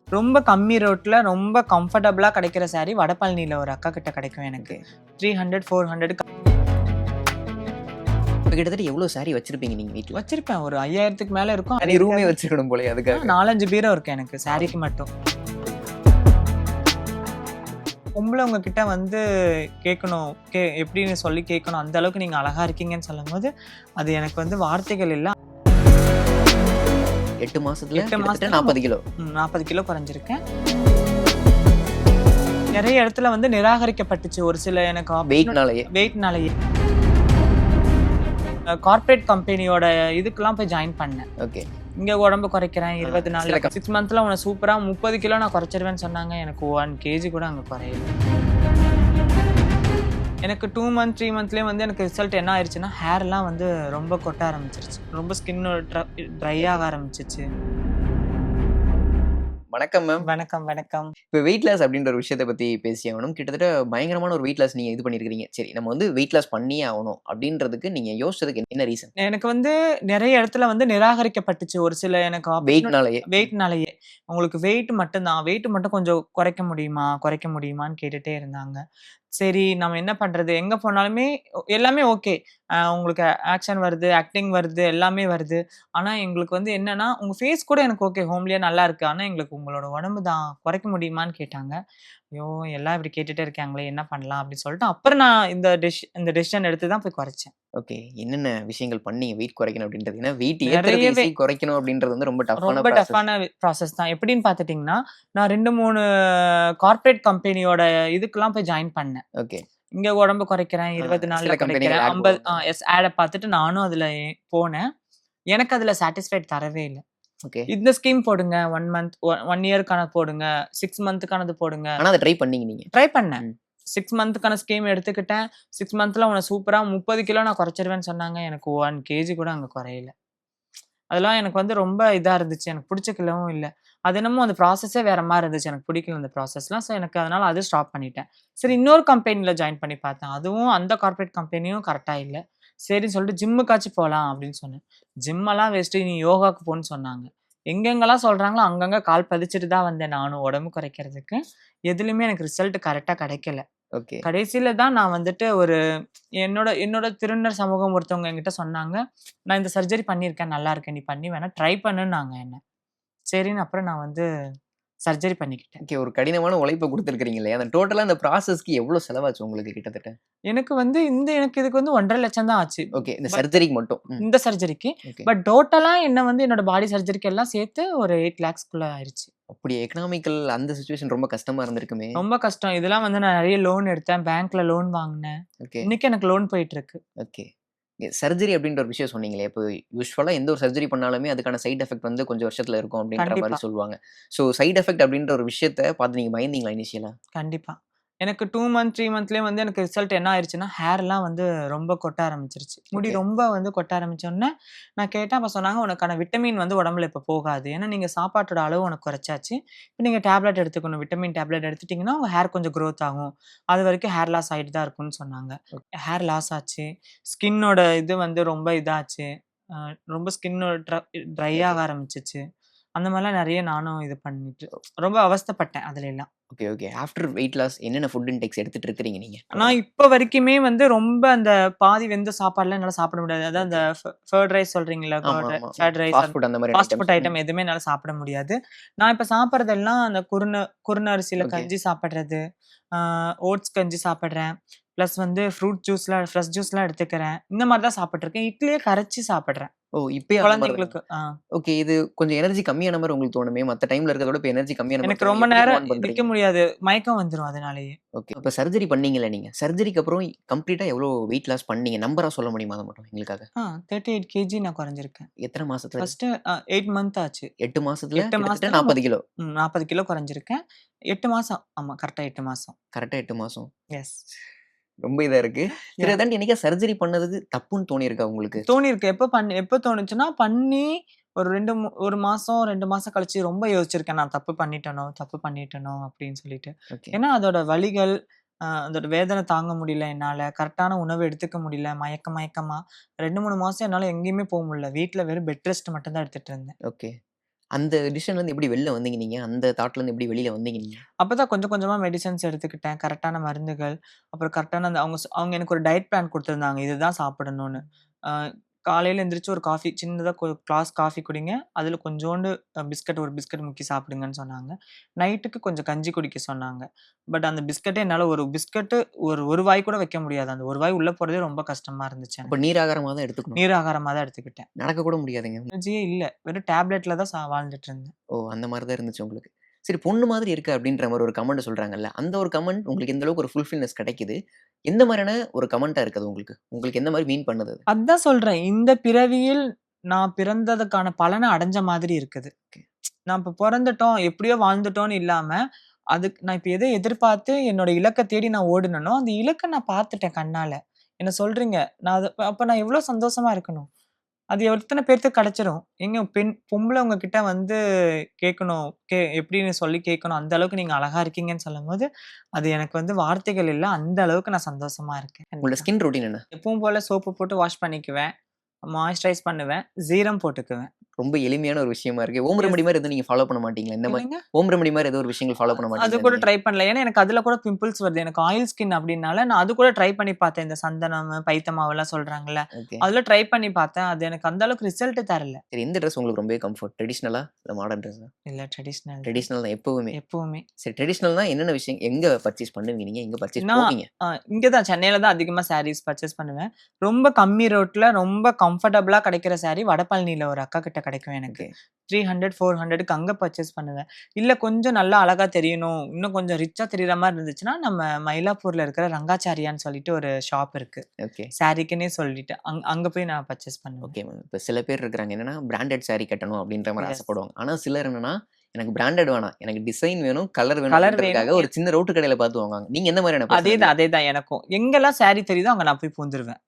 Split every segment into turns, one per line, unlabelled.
ரொம்ப கம்மி ரேட்ல ரொம்ப கம்ஃபர்டபுளா கிடைக்கிற saree வடபழனியில ஒரு அக்கா கிட்ட கிடைக்கும் எனக்கு. 300, 400
இப்ப கிட்டத்தட்ட எவ்வளவு சாரி வச்சிருப்பீங்க நீங்க வீட்ல?
வச்சிருப்பேன். ஒரு 5000க்கு மேல இருக்கும்.
தனி ரூமே வச்சிருக்கணும் போலயே அதுக்காக.
4, 5 பீரோ இருக்கு எனக்கு சாரிக்கு மட்டும். பொம்பளைவங்க கிட்ட வந்து கேட்கணும், எப்படின்னு சொல்லி கேட்கணும். அந்த அளவுக்கு நீங்க அழகா இருக்கீங்கன்னு சொல்லும்போது, அது எனக்கு வந்து வார்த்தைகள் இல்ல.
8 மாசத்துல
8 மாசத்துல
40 கிலோ.
40 கிலோ குறைஞ்சிருக்கேன். நிறைய இடத்துல வந்து நிராகரிக்கப்பட்டுச்சு. ஒரு சில எனக்கு வெயிட்னாலயே கார்ப்பரேட் கம்பெனியோட இதுக்கெல்லாம் போய் ஜாயின் பண்ணேன்.
ஓகே.
இங்க உடம்பு குறைக்கிறேன் 20 நாள்ல 6 மந்த்ல உன சூப்பரா 30 கிலோ நான் குறைச்சிருவேன்னு சொன்னாங்க. எனக்கு 1 kg கூட அங்க குறையல. எனக்கு 2 மந்த் 3 மந்த்லயே வந்து எனக்கு ரிசல்ட் என்ன ஆயிடுச்சுன்னா, ஹேர்லாம் வந்து ரொம்ப கொட்ட ஆரம்பிச்சிருச்சு. ரொம்ப ஸ்கின் ட்ரை ஆக ஆரம்பிச்சிச்சு.
வணக்கம் மேம்.
வணக்கம்.
இப்ப வெயிட் லாஸ் அப்படின்ற ஒரு விஷயத்தை பத்தி பேசி ஆகணும். கிட்டத்தட்ட பயங்கரமான ஒரு வெயிட் லாஸ் நீங்க இது பண்ணிருக்கீங்க. சரி, நம்ம வந்து வெயிட் லாஸ் பண்ணியே ஆகணும் அப்படின்றதுக்கு நீங்க யோசிச்சதுக்கு என்ன ரீசன்?
எனக்கு வந்து நிறைய இடத்துல வந்து நிராகரிக்கப்பட்டுச்சு. ஒரு சில எனக்கு வெயிட்னாலயே. உங்களுக்கு வெயிட் மட்டும் கொஞ்சம் குறைக்க முடியுமான்னு கேட்டுட்டே இருந்தாங்க. சரி, நம்ம என்ன பண்றது? எங்க போனாலுமே எல்லாமே ஓகே. உங்களுக்கு ஆக்ஷன் வருது, ஆக்டிங் வருது, எல்லாமே வருது. ஆனா எங்களுக்கு வந்து என்னன்னா, உங்க ஃபேஸ் கூட எனக்கு ஓகே. ஹோம்லியா நல்லா இருக்கு. ஆனா எங்களுக்கு உங்களோட உடம்பு தான் குறைக்க முடியுமான்னு கேட்டாங்க. ஐயோ! எல்லாம் இப்படி கேட்டுட்டே இருக்காங்களே! என்ன பண்ணலாம்? அப்படின்னு சொல்லிட்டு அப்புறம் நான் இந்த டெசிஷன் எடுத்து தான் போய் குறைச்சேன்.
ஓகே. என்னென்ன விஷயங்கள் பண்ணீங்க வெயிட் குறைக்கணும் அப்படின்றது? ஏன்னா வெயிட் ஏத்துறது
நிறையவே
ஈஸி, குறைக்கணும் அப்படின்றது வந்து ரொம்ப டஃப்பான
ரொம்ப
ப்ராசஸ்.
டஃப்பான ப்ராசஸ் தான். எப்படின்னு பார்த்துட்டீங்கன்னா, நான் 2, 3 கார்ப்பரேட் கம்பெனியோட இதுக்கெல்லாம் போய் ஜாயின் பண்ணேன்.
ஓகே.
இங்க உடம்பு குறைக்கிறேன், 20 நாள்ல
சில கம்பெனிகள்
குறைக்கிறேன்,
ஆட்
50
போடுவாங்க.
எஸ் ஆட பார்த்துட்டு நானும் அதுல போனேன். எனக்கு அதுல சாட்டிஸ்ஃபைட் தரவே இல்ல.
ஓகே.
இந்த ஸ்கீம் போடுங்க. 1 மந்த் 1 இயர்க்கானது போடுங்க. 6 மந்த்துக்கானது போடுங்க.
ஆனா அத ட்ரை பண்ணீங்க நீங்க?
ட்ரை பண்ணேன்.
ம்.
6 மந்த்துக்கான ஸ்கீம் எடுத்துக்கிட்டேன். 6 மந்த்ல உன்ன சூப்பரா 30 கிலோ நான் குறைச்சிருவேன்னு சொன்னாங்க. எனக்கு 1 kg கூட அங்க குறையல. அதெல்லாம் எனக்கு வந்து ரொம்ப இதா இருந்துச்சு. எனக்கு பிடிச்சுக்கவும் இல்ல. அது என்னமோ அந்த ப்ராசஸே வேற மாரி இருந்துச்சு. எனக்கு பிடிக்கல அந்த ப்ராசஸ்லாம். ஸோ எனக்கு அதனால அது ஸ்டாப் பண்ணிட்டேன். சரி, இன்னொரு கம்பெனில ஜாயின் பண்ணி பார்த்தேன். அதுவும் அந்த கார்ப்பரேட் கம்பெனியும் கரெக்ட்டா இல்ல. சரின்னு சொல்லிட்டு ஜிம்முக்காச்சும் போலாம் அப்படின்னு சொன்னேன். ஜிம்மெல்லாம் வேஸ்ட்டு, நீ யோகாக்கு போன்னு சொன்னாங்க. எங்கெங்கலாம் சொல்றாங்களோ அங்கங்க கால் பதிச்சுட்டு தான் வந்தேன் நானும் உடம்பு குறைக்கிறதுக்கு. எதுலயுமே எனக்கு ரிசல்ட் கரெக்ட்டா கிடைக்கல.
ஓகே.
கடைசில தான் நான் வந்துட்டு ஒரு என்னோட என்னோட திருநர் சமூகம் ஒருத்தவங்க என்கிட்ட சொன்னாங்க. நான் இந்த சர்ஜரி பண்ணியிருக்கேன். நல்லா இருக்கு. நீ பண்ணி வேணா ட்ரை பண்ணுன்னாங்க என்ன. சரின்னு அப்புறம் நான் வந்து சர்ஜரி பண்ணிக்கிட்டேன்.
ஓகே. ஒரு கடினமான உழைப்ப குடுத்திருக்கிறீங்களே, அந்த டோட்டலா அந்த ப்ராசஸ்க்கு எவ்வளவு செலவாச்சு உங்களுக்கு கிட்டத்தட்ட?
எனக்கு இதுக்கு வந்து 1,50,000 தான் ஆச்சு.
ஓகே. இந்த
பட்
சர்ஜரிக்கு மட்டும்.
இந்த சர்ஜரிக்கு.
ஓகே.
பட் டோட்டலா என்ன வந்து என்னோட பாடி சர்ஜரிக்கு எல்லாம் சேர்த்து ஒரு 8 லேக்ஸ்க்குள்ள ஆயிருச்சு.
அப்படி எக்கனாமிக்கல் அந்த சிச்சுவேஷன் ரொம்ப கஷ்டமா இருந்திருக்குமே!
ரொம்ப கஷ்டம். இதெல்லாம் வந்து நான் நெறைய லோன் எடுத்தேன். பேங்க்ல லோன் வாங்குனேன்.
ஓகே.
இன்னைக்கு எனக்கு லோன் போயிட்டு இருக்கு.
ஓகே. சர்ஜரி அப்படின்ற ஒரு விஷயம் சொன்னீங்களே, இப்போ யூசுவலா எந்த ஒரு சர்ஜரி பண்ணாலுமே அதுக்கான சைட் எஃபெக்ட் வந்து கொஞ்சம் வருஷத்துல இருக்கும் அப்படின்ற
கண்டிப்பா.
மாரி சொல்லுவாங்க. ஸோ சைட் எஃபெக்ட் அப்படின்ற ஒரு விஷயத்த பார்த்து நீங்க பயந்தீங்களா இனிஷியலா?
கண்டிப்பா. எனக்கு 2 மந்த் 3 மந்த்லயே வந்து எனக்கு ரிசல்ட் என்ன ஆயிருச்சுன்னா, ஹேர்லாம் வந்து ரொம்ப கொட்ட ஆரம்பிச்சுருச்சு. முடி
ஓகே.
ரொம்ப வந்து கொட்ட ஆரம்பிச்சோனே, நான் கேட்டேன். அப்ப சொன்னாங்க, "உனக்கான விட்டமின் வந்து உடம்புல இப்ப போகாது. ஏன்னா நீங்க சாப்பாட்டோட அளவு உனக்கு குறைச்சாச்சு. இப்ப நீங்க டேப்லெட் எடுத்துக்கணும். விட்டமின் டேப்லெட் எடுத்துட்டீங்கன்னா, உங்க ஹேர் கொஞ்சம் குரோத் ஆகும். அதுவரைக்கும் ஹேர் லாஸ் ஆயிட்டு தான் இருக்கும்னு" சொன்னாங்க. ஹேர் லாஸ் ஆச்சு. ஸ்கின்னோட இது வந்து ரொம்ப இதாச்சு. அ ரொம்ப ஸ்கின்னோட ட்ரை
ஓகே.
ஆக ஆரம்பிச்சுச்சு. அந்த மாரிலாம் நெறைய நானும் இது பண்ணிட்டு ரொம்ப அவஸ்தைப்பட்டேன் அதுலலாம்.
Okay. Okay. After weight loss என்னென்ன ஃபுட் இன்டேக்ஸ் எடுத்துட்டு இருக்கிறீங்க நீங்க?
நான் இப்ப வரைக்குமே வந்து ரொம்ப அந்த பாதி வெந்த சாப்பாடுலாம் என்னால சாப்பிட முடியாது. அதான் அந்த
ஓகே.
கர்ட் ரைஸ் சொல்றீங்கல்ல,
ஆமா, ஆமா.
கர்ட் ரைஸ்
ஃபாஸ்ட் ஃபுட் அந்த மாரி
ஃபாஸ்ட்
ஐட்டம்ஸ்.
ஃபுட்
ம்.
ஐட்டம் எதுவுமே என்னால சாப்பிட முடியாது. நான் இப்ப சாப்பிடுறதெல்லாம் அந்த குருண அரிசியில
ஓகே.
கஞ்சி சாப்பிடுறது, ஆ ஓட்ஸ் கஞ்சி சாப்பிடுறேன். பிளஸ் வந்து ஃப்ரெஷ் ஜூஸ்லாம் எடுத்துக்கிறேன். இந்த மாரி தான் சாப்பிட்டுருக்கேன். இட்லியே கரைச்சு சாப்பிடுறேன்.
ஓ! இப்பயே அந்த மாரி தான்.
குழந்தைங்களுக்கு
ஓகே. இது கொஞ்சம் எனர்ஜி கம்மியான மாரி உங்களுக்கு தோணுமே! மத்த டைம்ல இருக்கிறத விட இப்ப எனர்ஜி கம்மியான மாரி
எனக்கு
தோணும்.
ரொம்ப
எப்படி மூவ்
நேரம்
ஆன்
நிக்க
பண்றீங்க?
முடியாது. மயக்கம் வந்துரும் அதனாலேயே.
ஓகே. அப்ப சர்ஜரி பண்ணீங்கல்ல நீங்க. சர்ஜரிக்கு அப்புறம் கம்ப்ளீட்டா எவ்வளோ வெயிட் லாஸ் பண்ணீங்க? நம்பரா சொல்ல முடியுமா அத மட்டும் எங்களுக்காக?
38 கேஜி நான் குறைஞ்சிருக்கேன்.
எத்தன மாசத்துல அது?
ஃபர்ஸ்ட்டு 8 மந்த் ஆச்சு.
8 மாசத்துல
8
கிட்டத்தட்ட
மாசத்துல
40 கிலோ.
40 கிலோ குறைஞ்சிருக்கேன். 8 மாசம். ஆமா, கரெக்ட்டா 8 மாசம்.
கரெக்ட்டா 8 மாசம்.
எஸ்.
ரொம்ப இதா இருக்கு. சரி,
யாஹ்!
அதாண்டி என்னைக்கா சர்ஜரி பண்ணதுக்கு தப்புன்னு தோணியிருக்கா உங்களுக்கு?
தோணியிருக்கு. எப்ப தோணுச்சுன்னா, பண்ணி ஒரு 1 மாசம், 2 மாசம் கழிச்சு ரொம்ப யோசிச்சிருக்கேன். நான் தப்பு பண்ணிட்டேனோ அப்படின்னு சொல்லிட்டு.
ஓகே.
ஏன்னா அதோட வலிகள், அதோட வேதனை தாங்க முடியல என்னால. கரெக்ட்டான உணவு எடுத்துக்க முடியல. மயக்கமா 2, 3 மாசம் என்னால எங்கேயுமே போ முடியல. வீட்ல வெறும் பெட் ரெஸ்ட் மட்டும் தான் எடுத்துட்டு இருந்தேன்.
ஓகே. அந்த டிசிஷன்லேருந்து எப்படி வெளில வந்தீங்க நீங்க? அந்த தாட்லேருந்து எப்படி வெளில வந்தீங்க நீங்க?
அப்பதான் கொஞ்சம் கொஞ்சமா மெடிசின்ஸ் எடுத்துக்கிட்டேன். கரெக்ட்டான மருந்துகள், அப்புறம் கரெக்ட்டான அந்த அவங்க எனக்கு ஒரு டயட் பிளான் குடுத்துருந்தாங்க. இதுதான் சாப்பிடணும்னு. அ காலையில எந்திரிச்சு ஒரு காஃபி சின்னதா கிளாஸ் காஃபி குடிங்க. அதில கொஞ்சோண்டு பிஸ்கட் ஒரு பிஸ்கட் முக்கி சாப்பிடுங்கன்னு சொன்னாங்க. நைட்டுக்கு கொஞ்சம் கஞ்சி குடிக்க சொன்னாங்க. பட் அந்த பிஸ்கட்டே என்னால ஒரு பிஸ்கட்டு ஒரு வாய் கூட வைக்க முடியாது. அந்த ஒரு வாய் உள்ள போறதே ரொம்ப கஷ்டமா இருந்துச்சு
அப்ப
எனக்கு.
நீர் ஆகாரமா தான் எடுத்துக்கணும்.
நீர் ஆகாரமா தான் எடுத்துக்கிட்டேன்.
நடக்க கூட முடியாதுங்க.
எனர்ஜியே இல்ல. வெறும் டேப்லெட்ல தான் வாழ்ந்துட்டு இருந்தேன்.
ஓ! அந்த மாரி தான் இருந்துச்சு உங்களுக்கு. சரி பொண்ணு மாதிரி இருக்கு அப்படின்ற மாரி ஒரு கமெண்ட் சொல்றாங்கல்ல. அந்த ஒரு கமெண்ட் உங்களுக்கு எந்த அளவுக்கு ஒரு ஃபுல்ஃபில்னஸ் கிடைக்குது? எந்த மாரியான ஒரு கமெண்ட்டா இருக்கு அது உங்களுக்கு? உங்களுக்கு எந்த மாரி மீன் பண்ணுது அது?
அதான் சொல்றேன். இந்த பிறவியில் நான் பிறந்ததுக்கான பலன அடைஞ்ச மாதிரி இருக்குது.
ஓகே.
நான் இப்ப பொறந்துட்டோம், எப்படியோ வாழ்ந்துட்டோம்னு இல்லாம, அதுக்கு நான் இப்ப எத எதிர்பார்த்து என்னோட இலக்க தேடி நான் ஓடுனனோ, அந்த இலக்க நான் பார்த்துட்டேன் கண்ணால. என்ன சொல்றீங்க? நான் அத அப்ப நான் எவ்வளோ சந்தோஷமா இருக்கணும். அது எத்தன பேத்துக்கு கிடைச்சிரும். ஏங்க பொம்பள உங்ககிட்ட வந்து கேட்கணும். எப்படின்னு சொல்லி கேட்கணும். அந்த அளவுக்கு நீங்க அழகா இருக்கீங்கன்னு சொல்லும்போது, அது எனக்கு வந்து வார்த்தைகள் இல்ல. அந்த அளவுக்கு நான் சந்தோஷமா இருக்கேன்.
உங்களோட
கண்டிப்பா.
ஸ்கின் ரொட்டீன் என்ன?
எப்பவும் போல சோப்பு போட்டு வாஷ் பண்ணிக்குவேன். மாய்ஸ்சரைஸ் பண்ணுவேன். சீரம் போட்டுக்குவேன்.
ரொம்ப எளிமையான ஒரு விஷயமா இருக்கு. Home
S.
ரெமெடி மாரி எதுவும் நீங்க ஃபாலோ பண்ண மாட்டீங்களா? இந்த மாரி
என்னங்க?
ஹோம் ரெமெடி மாரி ஏதோ ஒரு விஷயங்கள் ஃபாலோ பண்ண
அது
மாட்டீங்களா
கூட
நீங்க?
ட்ரை பண்ணல. ஏன்னா எனக்கு அதுல கூட பிம்பிள்ஸ் வருது. எனக்கு ஆயில் ஸ்கின் அப்டின்னால, நான் அது கூட ட்ரை பண்ணி பார்த்தேன். இந்த சந்தனம், பைத்த மாவுலாம் சொல்றாங்கல்ல.
ஓகே.
அதுல ட்ரை பண்ணி பார்த்தேன். அது எனக்கு அந்த அளவுக்கு ரிசல்ட் தரல.
சரி எந்த ட்ரெஸ் உங்களுக்கு ரொம்பவே கம்ஃபோர்ட்? ட்ரெடிஷனலா? இல்ல மாடர்ன் ட்ரெஸ்ஸா?
இல்ல ட்ரெடிஷனல் தான்.
ட்ரெடிஷனல் தான் எப்பவுமே.
எப்பவுமே.
சரி ட்ரெடிஷனல்னா என்னென்ன விஷயம் எங்க பர்ச்சேஸ் பண்ணுவீங்க நீங்க? எங்க பர்ச்சேஸ்
நான்
போவீங்க?
இங்க தான் சென்னையில தான் அதிகமா சாரீஸ் பர்ச்சேஸ் பண்ணுவேன். ரொம்ப கம்மி ரேட்ல ரொம்ப கம்ஃபர்டபுளா கிடைக்கிற சாரி வடபழனில ஒரு அக்கா கிட்ட கிடைக்கும் எனக்கு.
ஓகே.
300, 400க்கு அங்க பர்ச்சேஸ் பண்ணுவேன். இல்ல கொஞ்சம் நல்லா அழகா தெரியணும், இன்னும் கொஞ்சம் ரிச்சா தெரியிற மாரி இருந்துச்சுன்னா, நம்ம மயிலாப்பூர்ல இருக்கிற ரங்காச்சாரியான்னு சொல்லிட்டு ஒரு ஷாப் இருக்கு.
ஓகே.
சாரீக்குன்னே சொல்லிட்டு. அங்க போய் நான் பர்ச்சேஸ் பண்ணுவேன்.
Okay ma'am. இப்ப சில பேர் இருக்கிறாங்க என்னன்னா, பிராண்டட் சாரி கட்டணும் அப்படின்ற மாரி
எஸ்.
ஆசைப்படுவாங்க. ஆனா சிலர் என்னன்னா, எனக்கு பிராண்டட் வேணாம். எனக்கு டிசைன் வேணும், கலர் வேணும்
கலர்
அப்படின்றதுக்காக
வேணும்.
ஒரு சின்ன ரோட்டு கடையில பார்த்து வாங்குவாங்க. நீங்க எந்த மாரியான பர்சன் அதுல?
அதேதான் எனக்கும். எங்கெல்லாம் சாரி தெரியுதோ அங்க நான் போய் பூந்துருவேன்.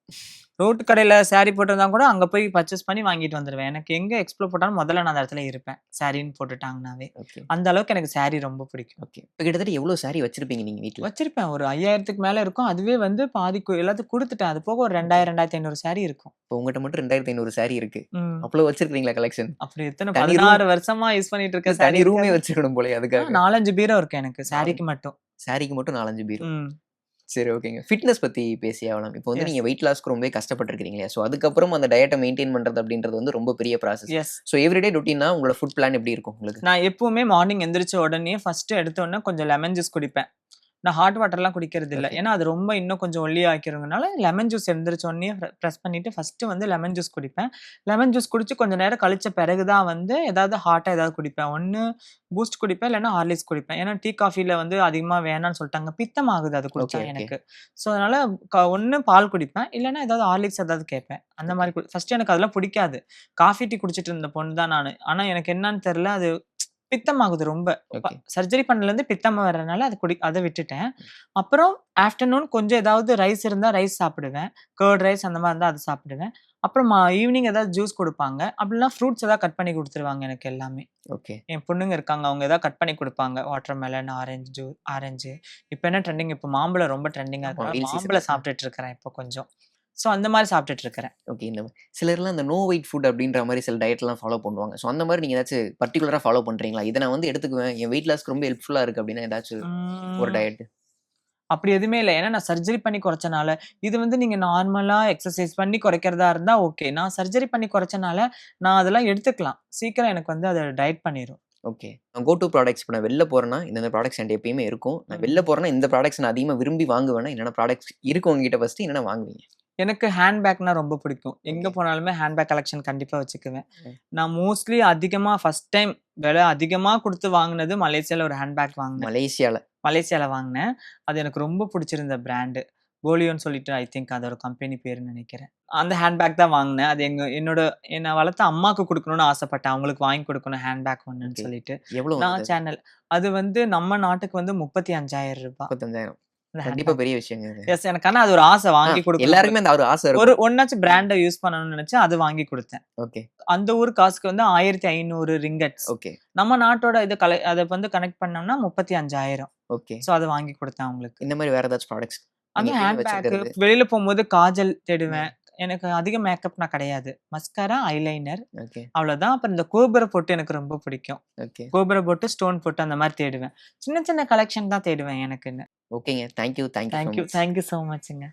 ரோட்டு கடையில சாரி போட்டிருந்தா கூட அங்க போய் பர்ச்சேஸ் பண்ணி வாங்கிட்டு வந்துருவேன். எனக்கு எங்க எக்ஸ்ப்ளோர் போட்டாலும் முதல்ல நான் அந்த இடத்துல இருப்பேன். சாரின்னு போட்டுட்டாங்கனாவே.
ஓகே,
அந்த அளவுக்கு எனக்கு சாரி ரொம்ப பிடிக்கும்.
ஓகே. இப்ப கிட்டத்தட்ட எவ்வளோ சாரி வச்சிருப்பீங்க நீங்க வீட்ல?
வச்சிருப்பேன். ஒரு 5000க்கு மேல இருக்கும். அதுவே வந்து பாதி எல்லாத்துக்கும் குடுத்துட்டேன். அது போக ஒரு
ஓகே.
2000, 2500 சாரி இருக்கும்.
இப்ப உங்கட்ட மட்டும் 2500 சாரி இருக்கு.
ம்.
அவ்வளோ வச்சிருக்கீங்களா கலெக்ஷன்?
அப்படி எத்தன
தனி ரூம்
16 வருஷமா யூஸ் பண்ணிட்டு இருக்க
இல்ல
சாரி
தனி ரூமே
இருக்காது.
வச்சுக்கணும் போலயே அதுக்காக.
4, 5 பீரோ இருக்கு எனக்கு
4
சாரிக்கு மட்டும்.
சாரிக்கு மட்டும் 4, 5 பீரோ.
ம்.
சரி ஓகேங்க. ஃபிட்னஸ் பத்தி பேசியே ஆகலாம். இப்போ வந்து
எஸ்.
நீங்க வெயிட் லாஸ்க்கு ரொம்பவே கஷ்டப்பட்டுருக்கீங்க இல்லையா? ஸோ அதுக்கப்புறம் அந்த டயட்ட மெயின்டெயின் பண்றது அப்படின்றது வந்து ரொம்ப பெரிய ப்ராசஸ்.
எஸ்.
ஸோ எவ்ரிடே ரொட்டீன்னா உங்களோட ஃபுட் பிளான் எப்படி இருக்கும் உங்களுக்கு?
நான் எப்பவுமே மார்னிங் எந்திரிச்ச உடனே ஃபர்ஸ்ட் எடுத்த உடனே கொஞ்சம் லெமன் ஜூஸ் குடிப்பேன். நான் ஹாட் வாட்டர்லாம் குடிக்கிறது இல்ல.
ஓகே.
ஏன்னா, அது ரொம்ப இன்னும் கொஞ்சம் ஒல்லியாக்கிறதுனால லெமன் ஜூஸ் எந்திரிச்ச உடனே பிரஸ் பண்ணிட்டு ஃபர்ஸ்ட்டு வந்து லெமன் ஜூஸ் குடிப்பேன். லெமன் ஜூஸ் குடிச்சு கொஞ்ச நேரம் கழிச்ச பிறகு தான் வந்து ஏதாவது ஹாட்டா ஏதாவது குடிப்பேன். ஒண்ணு பூஸ்ட் குடிப்பேன், இல்லன்னா ஹார்லிக்ஸ் குடிப்பேன். ஏன்னா, டீ, காஃபில வந்து அதிகமா வேணான்னு சொல்ட்டாங்க. பித்தம் ஆகுது அது
ஓகே,
குடிச்சா
ஓகே,
எனக்கு. ஸோ, அதனால ஒண்ணு பால் குடிப்பேன், இல்லன்னா ஏதாவது ஹார்லிக்ஸ் ஏதாவது கேட்பேன். அந்த
ஓகே,
மாரி ஃபர்ஸ்ட்டு எனக்கு அதெல்லாம் புடிக்காது. காஃபி, டீ குடிச்சிட்டு இருந்த பொண்ணு தான் நானு. ஆனா, எனக்கு என்னன்னு தெரியல, அது பித்தமாகுது ரொம்ப.
ஓகே.
சர்ஜரி பண்ணதுலேருந்து பித்தமா வர்றதுனால அத விட்டுட்டேன். அப்புறம் ஆஃப்டர்நூன் கொஞ்சம் ஏதாவது ரைஸ் இருந்தா ரைஸ் சாப்பிடுவேன். கர்ட் ரைஸ் அந்த மாரி இருந்தா அது சாப்பிடுவேன். அப்புறம் ஈவினிங் ஏதாவது ஜூஸ் குடுப்பாங்க. அப்படிலாம் ஃப்ரூட்ஸ் ஏதாவது கட் பண்ணி குடுத்துருவாங்க எனக்கு எல்லாமே.
ஓகே.
என் பொண்ணுங்க இருக்காங்க. அவங்க ஏதாவது கட் பண்ணி குடுப்பாங்க. Water melon, orange. இப்ப என்ன ட்ரெண்டிங் இப்ப மாம்பழம் ரொம்ப ட்ரெண்டிங்கா
ஆமா.
இருக்கனால
வெயில் சீசன்ல.
மாம்பழம் சாப்பிட்டுட்டு இருக்கிறேன் இப்போ கொஞ்சம். ஸோ அந்த மாரி சாப்பிட்டுட்டு இருக்கிறேன்.
ஓகே. இந்த சிலர்லாம் இந்த நோ வெயிட் ஃபுட் அப்படின்ற மாரி சில டயட்லாம் ஃபாலோ பண்ணுவாங்க. ஸோ அந்த மாரி நீங்க ஏதாச்சும் பர்ட்டிகுலரா ஃபாலோ பண்றீங்களா? இத நான் வந்து எடுத்துக்குவேன். என் வெயிட் லாஸ்க்கு ரொம்ப ஹெல்ப்ஃபுல்லா இருக்கு அப்படின்னா ஏதாச்சும் ஒரு
ம்.
டயட்?
அப்படி எதுவுமே இல்ல. ஏன்னா நான் சர்ஜரி பண்ணி குறைச்சனால, இது வந்து நீங்க நார்மலா எக்சர்சைஸ் பண்ணி குறைக்கிறதா இருந்தா ஓகே. நான் சர்ஜரி பண்ணி குறைச்சனால, நான் அதெல்லாம் எடுத்துக்கலாம். சீக்கிரம் எனக்கு வந்து அத டயட் பண்ணிரும்.
ஓகே. கோ டூ ப்ராடக்ட்ஸ் இப்ப நான் வெளில போறேன்னா, இந்தந்த ப்ராடக்ட்ஸ் என்ட்ட எப்பயுமே இருக்கும். நான் வெளில
ம்.
போறேன்னா, இந்த ப்ராடக்ட்ஸ் நான் அதிகமா விரும்பி வாங்குவேன்னா, என்னென்ன ப்ராடக்ட்ஸ் இருக்கு உங்ககிட்ட ஃபர்ஸ்ட்டு என்னென்ன வாங்குவீங்க?
எனக்கு ஹேண்ட் பேக்னா ரொம்ப பிடிக்கும். எங்க
ஓகே.
போனாலுமே ஹேண்ட் பேக் கலெக்ஷன் கண்டிப்பா வச்சுக்குவேன்.
ம்.
நான் மோஸ்ட்லி அதிகமா ஃபர்ஸ்ட் டைம் விலை அதிகமா குடுத்து வாங்குனது மலேசியால ஒரு ஹேண்ட் பேக் வாங்குனேன்.
மலேசியால.
மலேசியால வாங்குனேன். அது எனக்கு ரொம்ப பிடிச்சிருந்த பிராண்டு. போலியோன்னு சொல்லிட்டு ஐ திங்க் அதோட கம்பெனி பேருன்னு நெனைக்கிறேன். அந்த ஹேண்ட் பேக் தான் வாங்குனேன். அது என்ன வளர்த்த அம்மாக்கு குடுக்கணும்னு ஆசைப்பட்டேன். அவங்களுக்கு வாங்கி குடுக்கணும் ஹேண்ட் பேக் ஒண்ணுன்னு
ஓகே.
சொல்லிட்டு.
எவ்வளோ வந்தது
நான்
அது?
சேனல் அது வந்து நம்ம நாட்டுக்கு வந்து ரூ. 35,000
35,000.
அந்த ஹேண்ட்
கண்டிப்பா
பேக்.
பெரிய விஷயங்க இது.
எஸ் எனக்கு ஆனா அது ஒரு ஆசை வாங்கி குடுக்கணும்.
எல்லாருக்குமே அந்த ஒரு ஆசை
ஒரு
இருக்கும்.
ஒண்ணாச்சும் பிராண்ட யூஸ் பண்ணணும்னு நெனச்சு அது வாங்கி குடுத்தேன்.
ஓகே,
அந்த ஊர் காசுக்கு வந்து 1500 ரிங்கட்ஸ்.
ஓகே,
நம்ம நாட்டோட அத வந்து கனெக்ட் பண்ணோம்னா 35,000.
ஓகே.
சோ அத வாங்கி குடுத்தேன் அவங்களுக்கு.
இந்த மாரி வேற ஏதாச்சும் ப்ராடக்ட்ஸ்
அந்த
நீங்க எப்பயுமே
ஹேண்ட் பேக்கு
வச்சிருக்கிறது?
வெளியில போம்போது காஜல் தேடுவேன்.
ம்.
எனக்கு அதிக மேக்கப் நான் கிடையாது. மஸ்காரா, ஐலைனர்
ஓகே,
அவ்வளோதான். அப்புறம் இந்த கோபுர பொட்டு எனக்கு ரொம்ப பிடிக்கும்.
ஓகே.
கோபுர பொட்டு, ஸ்டோன் பொட்டு அந்த மாரி தேடுவேன். சின்ன சின்ன கலெக்ஷன் தான் தேடுவேன் எனக்குன்னு.
ஓகேங்க. Thank you so much.
Thank you so மச்ங்க.